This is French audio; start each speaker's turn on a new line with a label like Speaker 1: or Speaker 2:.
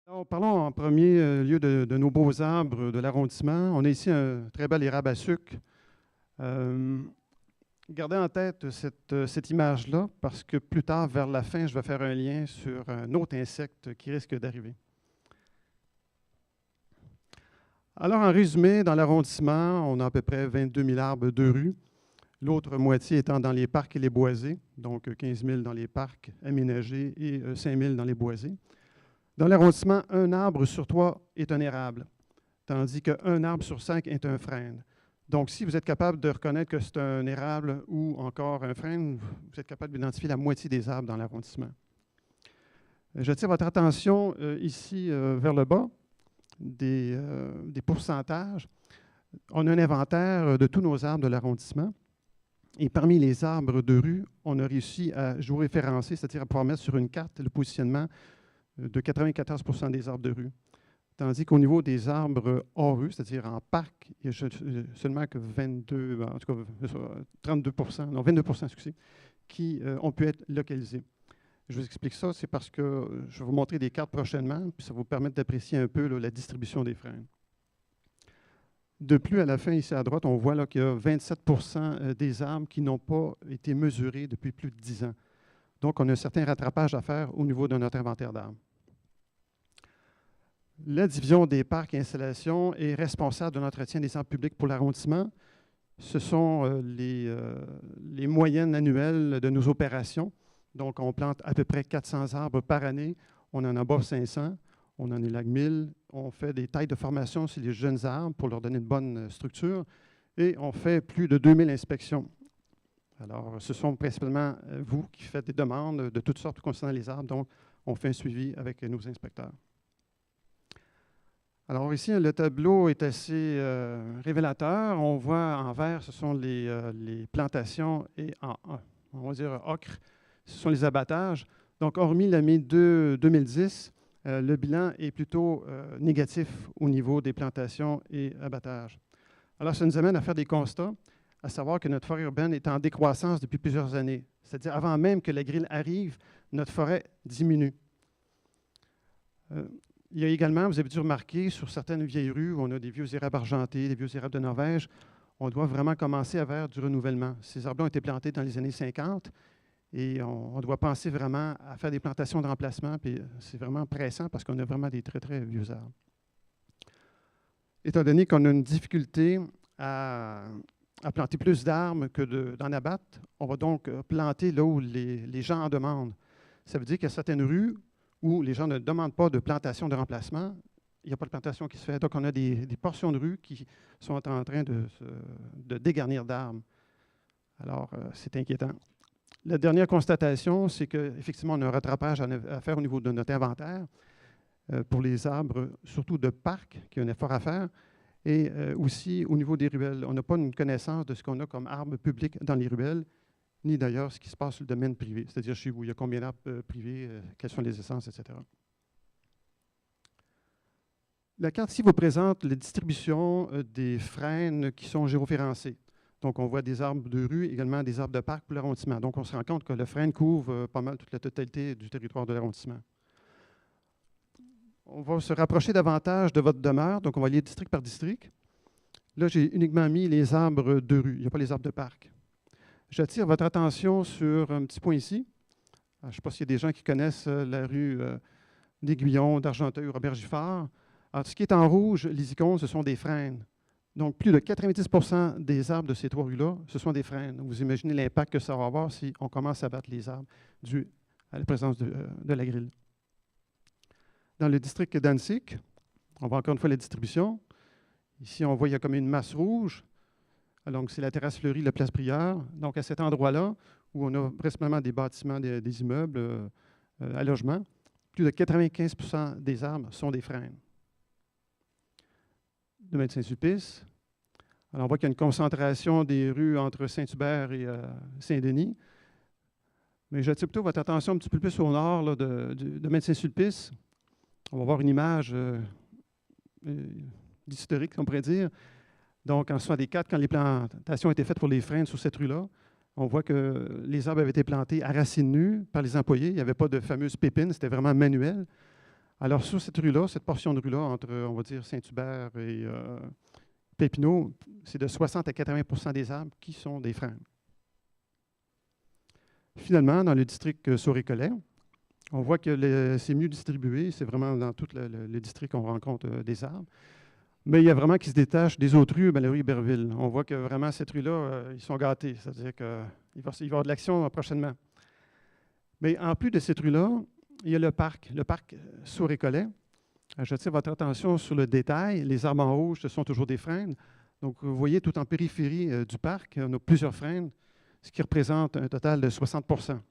Speaker 1: Alors, parlons en premier lieu de nos beaux arbres de l'arrondissement. On a ici un très bel érable à sucre. Euh, Gardez en tête cette image-là parce que plus tard, vers la fin, je vais faire un lien sur un autre insecte qui risque d'arriver. Alors, en résumé, dans l'arrondissement, on a à peu près 22 000 arbres de rue, l'autre moitié étant dans les parcs et les boisés, donc 15 000 dans les parcs aménagés et 5 000 dans les boisés. Dans l'arrondissement, un arbre sur 3 est un érable, tandis qu'un arbre sur 5 est un frêne. Donc, si vous êtes capable de reconnaître que c'est un érable ou encore un frêne, vous êtes capable d'identifier la moitié des arbres dans l'arrondissement. J'attire votre attention ici vers le bas des pourcentages. On a un inventaire de tous nos arbres de l'arrondissement. Et parmi les arbres de rue, on a réussi à géoréférencer, c'est-à-dire à pouvoir mettre sur une carte le positionnement de 94 % des arbres de rue. Tandis qu'au niveau des arbres hors rue, c'est-à-dire en parc, il y a seulement que 22, en tout cas 32 non, 22 excusez, qui ont pu être localisés. Je vous explique ça, c'est parce que je vais vous montrer des cartes prochainement, puis ça va vous permettre d'apprécier un peu là, la distribution des frênes. De plus, à la fin, ici à droite, on voit qu'il y a 27 % des arbres qui n'ont pas été mesurés depuis plus de 10 ans. Donc, on a un certain rattrapage à faire au niveau de notre inventaire d'arbres. La division des parcs et installations est responsable de l'entretien des arbres publics pour l'arrondissement. Ce sont les moyennes annuelles de nos opérations. Donc, on plante à peu près 400 arbres par année. On en abat 500. On en élague 1000. On fait des tailles de formation sur les jeunes arbres pour leur donner une bonne structure. Et on fait plus de 2000 inspections. Alors, ce sont principalement vous qui faites des demandes de toutes sortes concernant les arbres. Donc, on fait un suivi avec nos inspecteurs. Alors ici, le tableau est assez révélateur. On voit en vert, ce sont les plantations et on va dire ocre, ce sont les abattages. Donc, hormis l'année 2010, le bilan est plutôt négatif au niveau des plantations et abattages. Alors, ça nous amène à faire des constats, à savoir que notre forêt urbaine est en décroissance depuis plusieurs années. C'est-à-dire, avant même que la grille arrive, notre forêt diminue. Il y a également, vous avez dû remarquer, sur certaines vieilles rues où on a des vieux érables argentés, des vieux érables de Norvège, on doit vraiment commencer à faire du renouvellement. Ces arbres ont été plantés dans les années 50 et on doit penser vraiment à faire des plantations de remplacement. Puis c'est vraiment pressant parce qu'on a vraiment des très, très vieux arbres. Étant donné qu'on a une difficulté à planter plus d'arbres que d'en abattre, on va donc planter là où les gens en demandent. Ça veut dire qu'il y a certaines rues où les gens ne demandent pas de plantation de remplacement, il n'y a pas de plantation qui se fait. Donc, on a des portions de rue qui sont en train de dégarnir d'arbres. Alors, c'est inquiétant. La dernière constatation, c'est qu'effectivement, on a un rattrapage à faire au niveau de notre inventaire pour les arbres, surtout de parc, qui a un effort à faire, et aussi au niveau des ruelles. On n'a pas une connaissance de ce qu'on a comme arbres publics dans les ruelles, ni d'ailleurs ce qui se passe sur le domaine privé, c'est-à-dire chez vous, il y a combien d'arbres privés, quelles sont les essences, etc. La carte ici vous présente la distribution des frênes qui sont géoréférencés. Donc, on voit des arbres de rue, également des arbres de parc pour l'arrondissement. Donc, on se rend compte que le frêne couvre pas mal toute la totalité du territoire de l'arrondissement. On va se rapprocher davantage de votre demeure, donc on va aller district par district. Là, j'ai uniquement mis les arbres de rue, il n'y a pas les arbres de parc. J'attire votre attention sur un petit point ici. Je ne sais pas s'il y a des gens qui connaissent la rue d'Aiguillon, d'Argenteuil ou Robert Giffard. Alors, ce qui est en rouge, les icônes, ce sont des frênes. Donc, plus de 90 % des arbres de ces trois rues-là, ce sont des frênes. Vous imaginez l'impact que ça va avoir si on commence à battre les arbres dû à la présence de la grille. Dans le district d'Annecy, on voit encore une fois la distribution. Ici, on voit qu'il y a comme une masse rouge. Donc, c'est la terrasse fleurie, la place Prieur. Donc, à cet endroit-là, où on a principalement des bâtiments, des immeubles à logement, plus de 95 % des arbres sont des frênes. Domaine de Saint-Sulpice. Alors, on voit qu'il y a une concentration des rues entre Saint-Hubert et Saint-Denis. Mais j'attire plutôt votre attention un petit peu plus au nord là, du domaine de Saint-Sulpice. On va voir une image d'historique, on pourrait dire. Donc, en 1964, quand les plantations étaient faites pour les frênes sur cette rue-là, on voit que les arbres avaient été plantés à racines nues par les employés. Il n'y avait pas de fameuses pépines, c'était vraiment manuel. Alors, sur cette rue-là, cette portion de rue-là, entre, on va dire, Saint-Hubert et Papineau, c'est de 60 à 80 des arbres qui sont des frênes. Finalement, dans le district Saurécollet, on voit que c'est mieux distribué. C'est vraiment dans tout le district qu'on rencontre des arbres. Mais il y a vraiment qui se détache des autres rues, la rue Iberville. On voit que vraiment, cette rue-là, ils sont gâtés. C'est-à-dire qu'il va y avoir de l'action prochainement. Mais en plus de cette rue-là, il y a le parc Saurécollet. J'attire votre attention sur le détail. Les arbres en rouge, ce sont toujours des frênes. Donc, vous voyez, tout en périphérie du parc, on a plusieurs frênes, ce qui représente un total de 60 %.